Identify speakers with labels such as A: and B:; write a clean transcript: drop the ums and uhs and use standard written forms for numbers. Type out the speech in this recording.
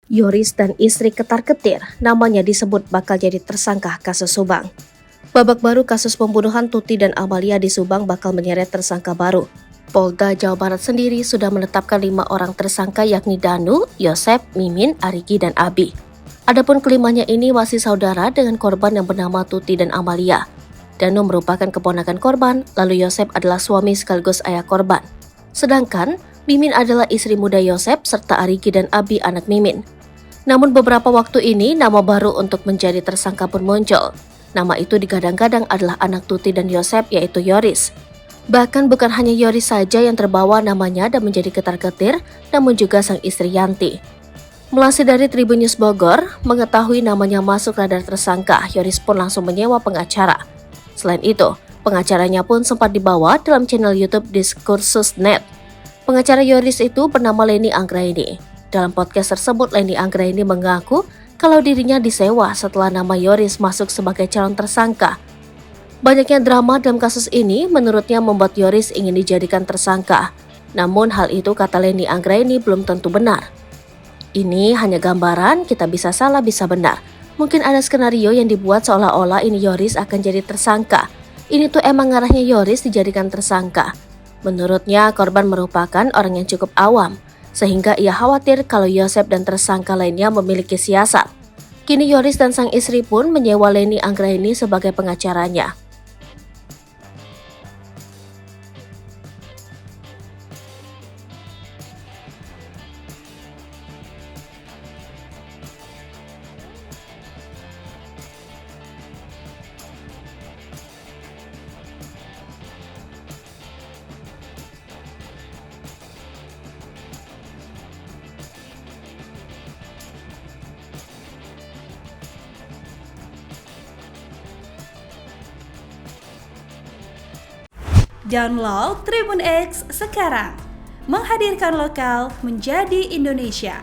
A: Yoris dan istri ketar-ketir, namanya disebut bakal jadi tersangka kasus Subang. Babak baru kasus pembunuhan Tuti dan Amalia di Subang bakal menyeret tersangka baru. Polda Jawa Barat sendiri sudah menetapkan 5 orang tersangka yakni Danu, Yosep, Mimin, Arigi, dan Abi. Adapun kelimanya ini masih saudara dengan korban yang bernama Tuti dan Amalia. Danu merupakan keponakan korban, lalu Yosep adalah suami sekaligus ayah korban. Sedangkan Mimin adalah istri muda Yosep serta Arigi dan Abi anak Mimin. Namun beberapa waktu ini nama baru untuk menjadi tersangka pun muncul. Nama itu digadang-gadang adalah anak Tuti dan Yosep yaitu Yoris. Bahkan bukan hanya Yoris saja yang terbawa namanya dan menjadi ketar-ketir, namun juga sang istri Yanti. Melansir dari Tribun News Bogor, mengetahui namanya masuk radar tersangka, Yoris pun langsung menyewa pengacara. Selain itu, pengacaranya pun sempat dibawa dalam channel YouTube Diskursus.net. Pengacara Yoris itu bernama Leni Anggraini. Dalam podcast tersebut, Leni Anggraini mengaku kalau dirinya disewa setelah nama Yoris masuk sebagai calon tersangka. Banyaknya drama dalam kasus ini menurutnya membuat Yoris ingin dijadikan tersangka. Namun hal itu kata Leni Anggraini belum tentu benar. Ini hanya gambaran, kita bisa salah bisa benar. Mungkin ada skenario yang dibuat seolah-olah ini Yoris akan jadi tersangka. Ini tuh emang ngarahnya Yoris dijadikan tersangka. Menurutnya korban merupakan orang yang cukup awam, sehingga ia khawatir kalau Yosep dan tersangka lainnya memiliki siasat. Kini Yoris dan sang istri pun menyewa Leni Anggraini sebagai pengacaranya.
B: Download Tribun X sekarang, menghadirkan lokal menjadi Indonesia.